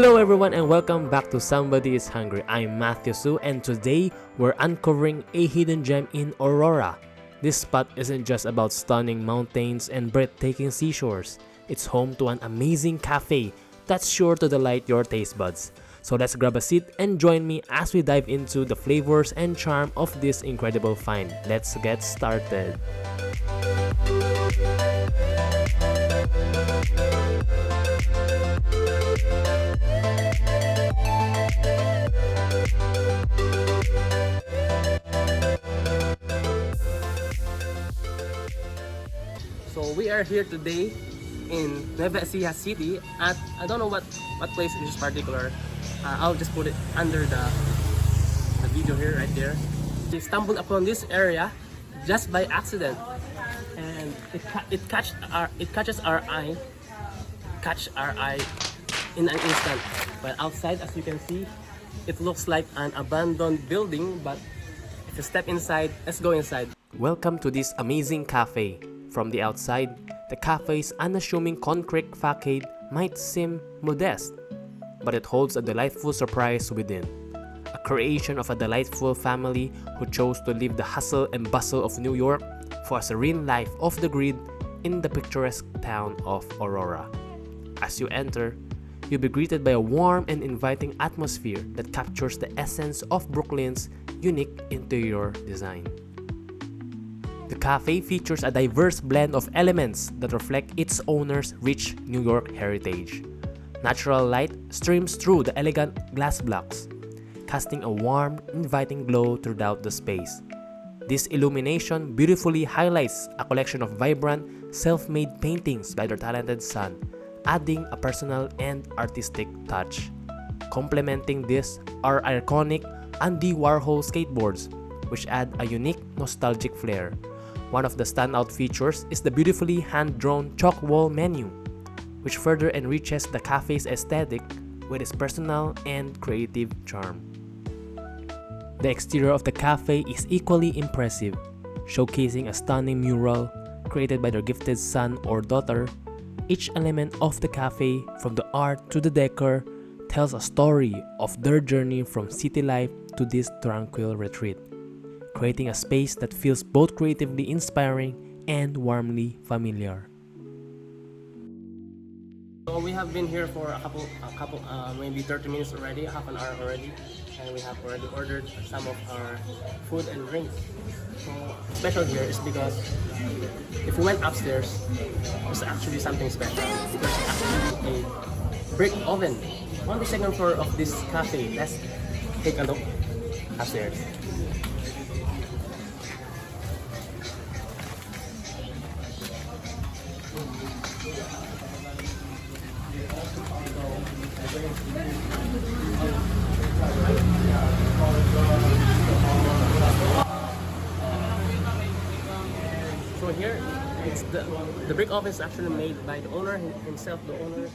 Hello everyone and welcome back to Somebody is Hungry. I'm Matthew Su and today we're uncovering a hidden gem in Aurora. This spot isn't just about stunning mountains and breathtaking seashores. It's home to an amazing cafe that's sure to delight your taste buds. So let's grab a seat and join me as we dive into the flavors and charm of this incredible find. Let's get started. So we are here today in Nueva Ecija City at, I don't know what place is particular. I'll just put it under the video here, right there. We stumbled upon this area just by accident, and it catches our eye in an instant. But outside, as you can see, it looks like an abandoned building. But if you step inside, let's go inside. Welcome to this amazing cafe. From the outside, the cafe's unassuming concrete facade might seem modest, but it holds a delightful surprise within. A creation of a delightful family who chose to leave the hustle and bustle of New York for a serene life off the grid in the picturesque town of Aurora. As you enter, you'll be greeted by a warm and inviting atmosphere that captures the essence of Brooklyn's unique interior design. The cafe features a diverse blend of elements that reflect its owner's rich New York heritage. Natural light streams through the elegant glass blocks, casting a warm, inviting glow throughout the space. This illumination beautifully highlights a collection of vibrant, self-made paintings by their talented son, adding a personal and artistic touch. Complementing this are iconic Andy Warhol skateboards, which add a unique, nostalgic flair. One of the standout features is the beautifully hand-drawn chalk wall menu, which further enriches the cafe's aesthetic with its personal and creative charm. The exterior of the cafe is equally impressive, showcasing a stunning mural created by their gifted son or daughter. Each element of the cafe, from the art to the decor, tells a story of their journey from city life to this tranquil retreat, creating a space that feels both creatively inspiring and warmly familiar. So we have been here for a couple, maybe 30 minutes already, half an hour already, and we have already ordered some of our food and drinks. So special here is because if we went upstairs, there's actually something special. There's actually a brick oven on the second floor of this cafe. Let's take a look upstairs. So here, it's the brick oven is actually made by the owner himself. The owner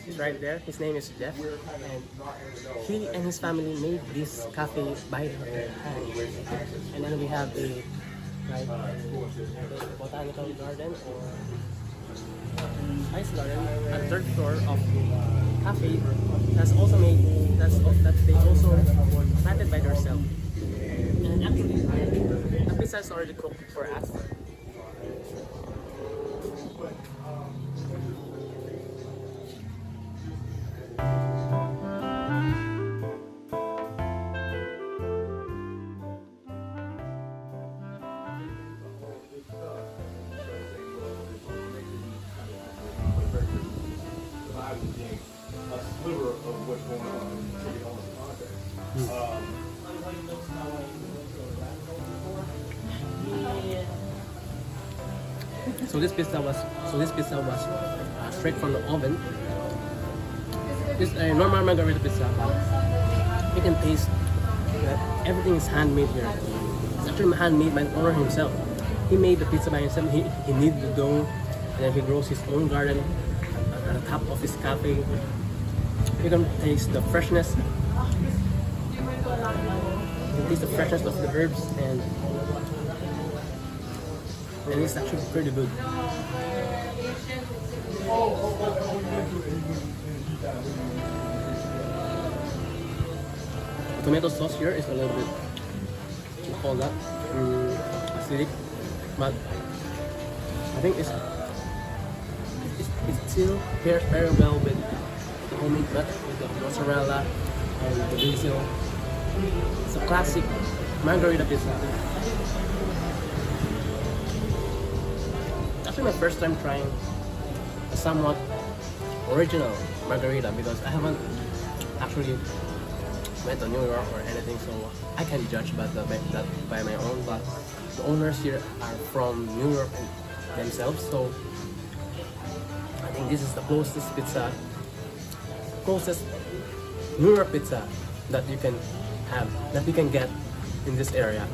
is right there. His name is Jeff, and he and his family made this cafe by their hand. And then we have a botanical garden or ice garden at the third floor of the cafe. That's also made. That they also planted by themselves. And actually, the pizza is already cooked for us. So this pizza was straight from the oven. It's a normal margarita pizza, but you can taste that everything is handmade here. It's actually handmade by the owner himself. He made the pizza by himself. He kneaded the dough, and then he grows his own garden at the top of this cafe. You can taste the freshness. You can taste the freshness of the herbs and and it's actually pretty good. The tomato sauce here is a little bit, what you call that, acidic, but I think it still pairs very well with the homemade nut, with the mozzarella and the basil. It's a classic margarita pizza. Actually my first time trying a somewhat original margarita, because I haven't actually went to New York or anything, so I can judge by my own. But the owners here are from New York themselves, so I think this is the closest New York pizza that you can have, that you can get in this area.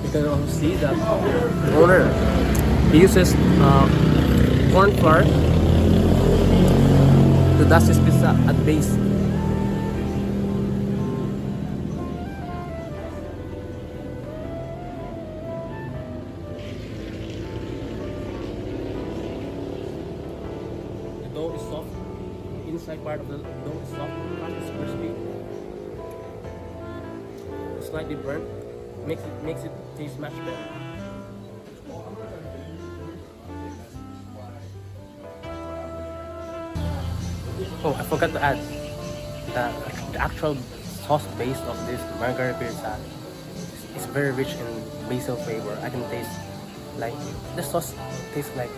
You can also see that the owner uses corn flour to dust his pizza at base. The dough is soft. The inside part of the dough is soft. The crust is crispy. It's slightly burnt. Makes it taste much better. Oh, I forgot to add the actual sauce base of this margarita pizza is very rich in basil flavor. I can taste like the sauce tastes like,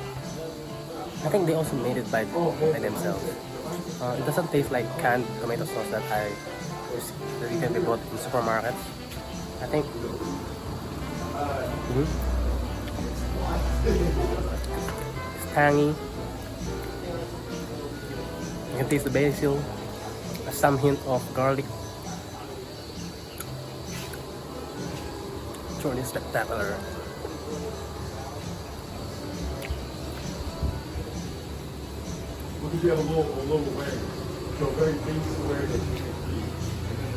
I think they also made it by themselves. It doesn't taste like canned tomato sauce that you can be bought in supermarkets. I think it's tangy. You can taste the basil, some hint of garlic. It's really spectacular.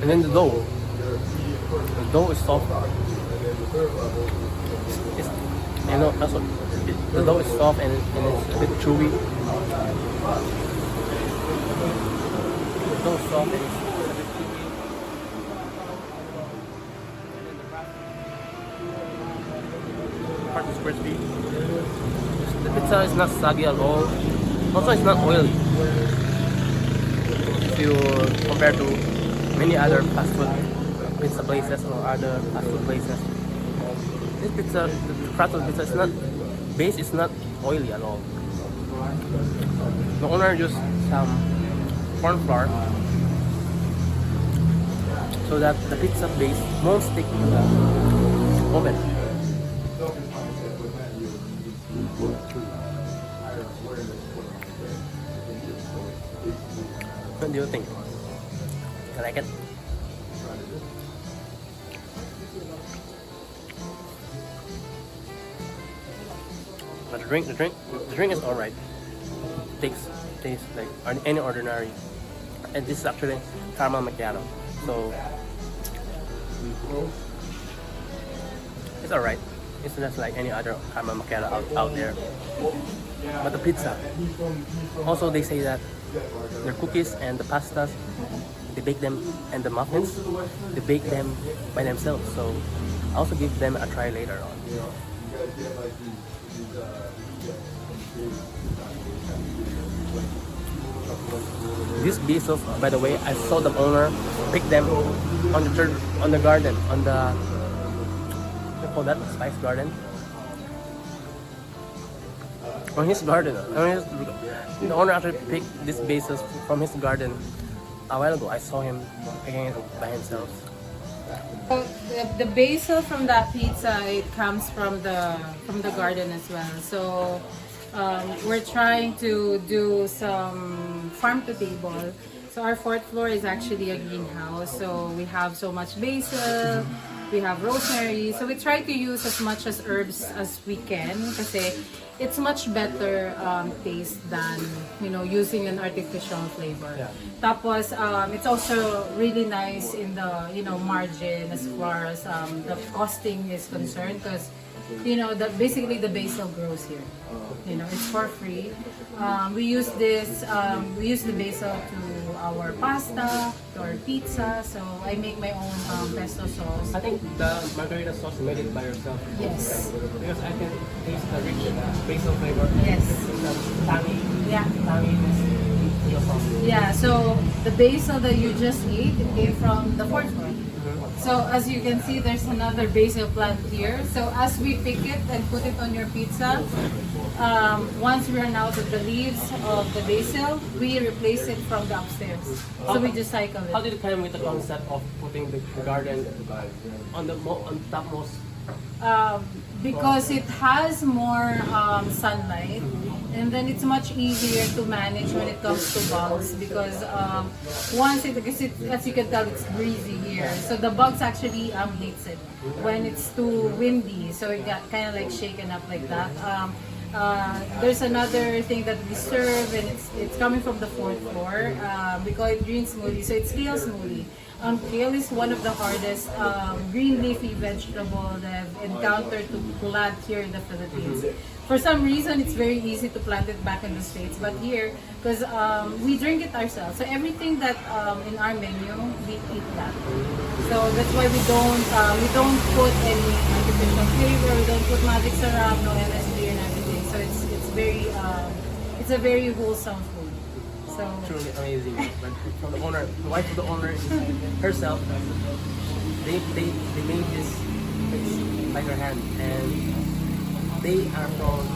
And then the dough is soft. The dough is soft and it's a bit chewy. The dough is soft and it's a bit chewy. The part is crispy. The pizza is not soggy at all. Also, it's not oily. If you compare to many other fast food pizza places or other fast food places, this pizza, the crust of the pizza is not, base is not oily at all. The owner used some corn flour so that the pizza base won't stick to the oven. What do you think? You like it? But the drink is alright. Tastes like any ordinary. And this is actually caramel macchiato. So it's alright. It's just like any other caramel macchiato out there. But the pizza, also they say that their cookies and the pastas, they bake them, and the muffins, they bake them by themselves. So I'll also give them a try later on. These basil, by the way, I saw the owner pick them on the garden, on the, what do you call that, spice garden? On his garden. The owner actually picked this basil from his garden a while ago. I saw him picking it by himself. The basil from that pizza, it comes from the garden as well. So we're trying to do some farm to table. So our fourth floor is actually a greenhouse. So we have so much basil, We have rosemary. So we try to use as much as herbs as we can kasi it's much better taste than, you know, using an artificial flavor. Yeah. Tapos it's also really nice in the, you know, margin as far as the costing is concerned, because, you know, basically the basil grows here. You know, it's for free. We use the basil to our pasta, to our pizza. So I make my own pesto sauce. I think the margarita sauce made it by yourself. Yes. Because I can taste the rich basil flavor. Yes. The tangy, Yeah. tanginess in the sauce. Yeah, so the basil that you just ate, it came from the fourth one. So as you can see, there's another basil plant here. So as we pick it and put it on your pizza, once we run out of the leaves of the basil, we replace it from the upstairs. So we just cycle How it. did it come with the concept of putting the garden on the topmost? Because it has more sunlight, and then it's much easier to manage when it comes to bugs, because as you can tell, it's breezy here, so the bugs actually hates it when it's too windy, so it got kind of like shaken up like that. There's another thing that we serve, and it's coming from the fourth floor. We call it green smoothie, so it's kale smoothie. Kale is one of the hardest green leafy vegetable that I've encountered to plant here in the Philippines. For some reason, it's very easy to plant it back in the States, but here, because we drink it ourselves, so everything that in our menu, we eat that. So that's why we don't put any artificial flavor, we don't put magic syrup, no MSG and everything. So it's a very wholesome food. So Truly amazing. But from the owner, the wife of the owner herself, they made this by her hand, and they are from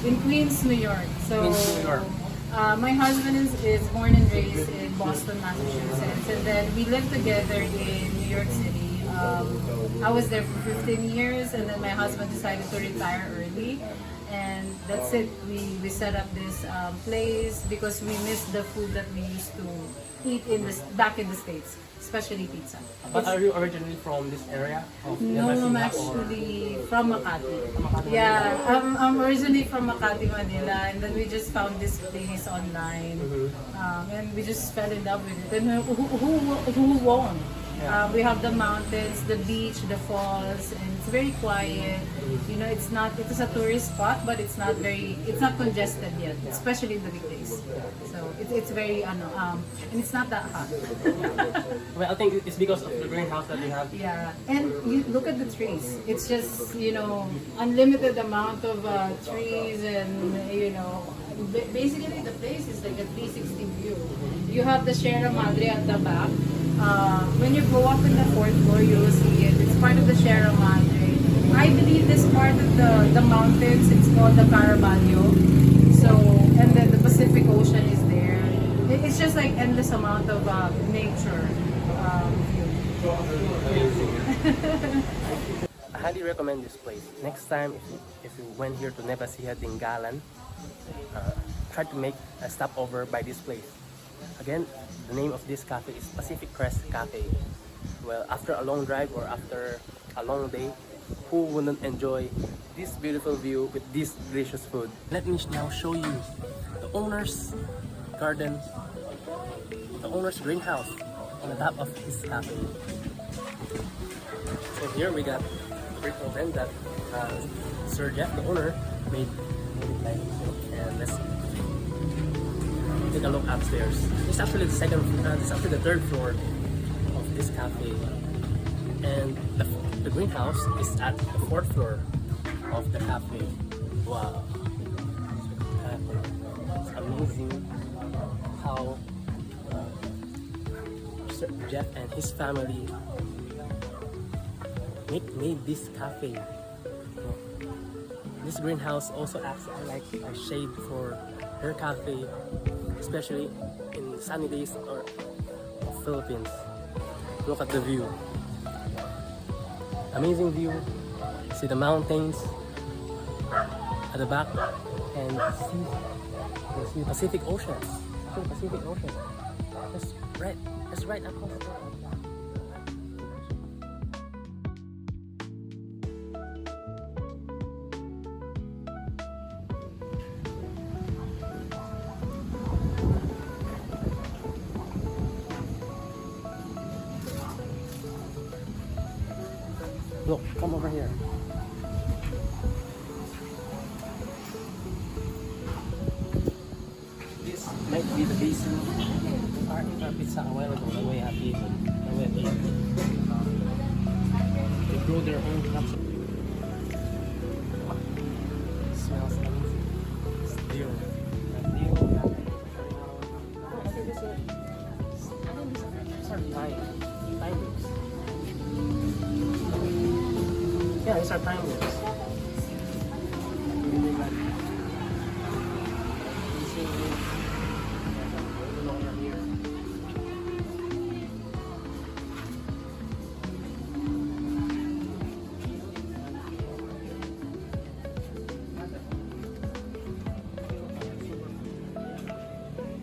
in Queens, New York. So Queens, New York. My husband is born and raised in Boston, Massachusetts, and then we lived together in New York City. I was there for 15 years, and then my husband decided to retire early. And that's it. We set up this place because we miss the food that we used to eat back in the States, especially pizza. But are you originally from this area? No, I'm actually from Makati. Yeah, I'm originally from Makati, Manila, and then we just found this place online, and we just fell in love with it. And who won't? We have the mountains, the beach, the falls, and it's very quiet. You know, it is a tourist spot, but it's not congested yet, especially in the weekdays. So it's very and it's not that hot. Well, I think it's because of the greenhouse that you have. Yeah, and you look at the trees. It's just, you know, unlimited amount of trees, and you know, basically the place is like a 360 view. You have the Sierra Madre at the back. When you go up in the fourth floor, you will see it. It's part of the Sierra Madre. I believe this part of the mountains, it's called the Caraballo. So, and then the Pacific Ocean is there. It's just like endless amount of nature. I highly recommend this place. Next time, if you went here to Nevasia Dingalan, try to make a stopover by this place. Again, the name of this cafe is Pacific Crest Cafe. Well, after a long drive or after a long day, who wouldn't enjoy this beautiful view with this delicious food? Let me now show you the owner's garden, the owner's greenhouse on the top of his cafe. So here we got the brick oven that Sir Jeff, the owner, made like this. And let's take a look upstairs. It's actually the third floor of this cafe, and the greenhouse is at the fourth floor of the cafe. Wow, it's amazing how Sir Jeff and his family made this cafe. This greenhouse also acts like a shade for their cafe, especially in sunny days or Philippines. Look at the view. Amazing view. See the mountains at the back, and see the Pacific Ocean. See the Pacific Ocean. That's right across the Look, come over here. This might be the basin. Our pizza a while ago, the way I have eaten. They grow their own crops. Smells amazing. Steel. These are time loops. Yeah, these are time loops.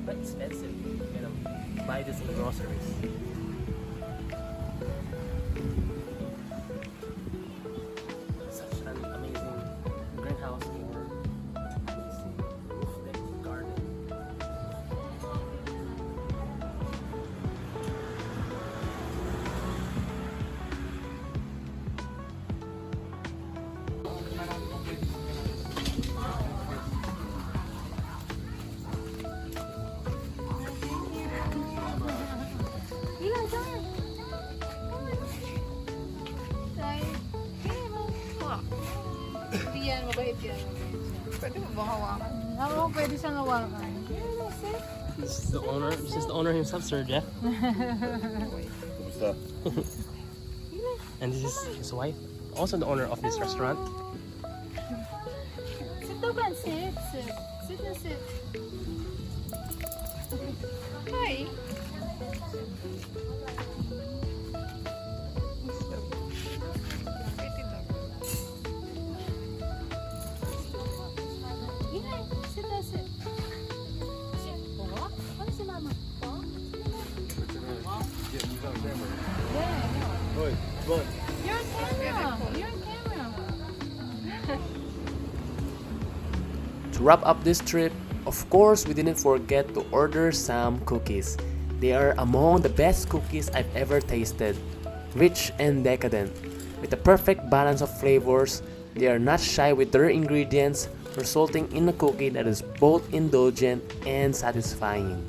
Quite expensive, buy this in groceries. Such an amazing greenhouse or roof deck garden. Yan, mabait yan. Pwede mo bang hawakan? Oo, pwede siyang hawakan. This is the owner. This is the owner himself, Sir Jeff. And this is his wife, also the owner of this restaurant. Sit daw ba? Sit. Sit na sit. Hi. Your camera. To wrap up this trip, of course we didn't forget to order some cookies. They are among the best cookies I've ever tasted. Rich and decadent. With the perfect balance of flavors, they are not shy with their ingredients, resulting in a cookie that is both indulgent and satisfying.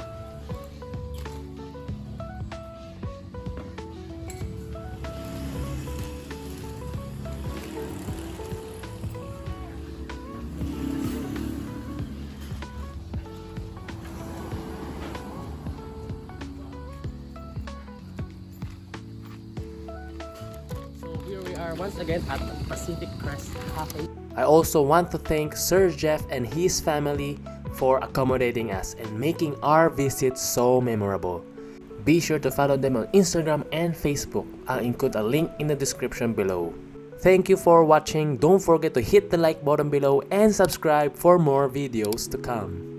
Once again at Pacific Crest Cafe. I also want to thank Sir Jeff and his family for accommodating us and making our visit so memorable. Be sure to follow them on Instagram and Facebook. I'll include a link in the description below. Thank you for watching. Don't forget to hit the like button below and subscribe for more videos to come.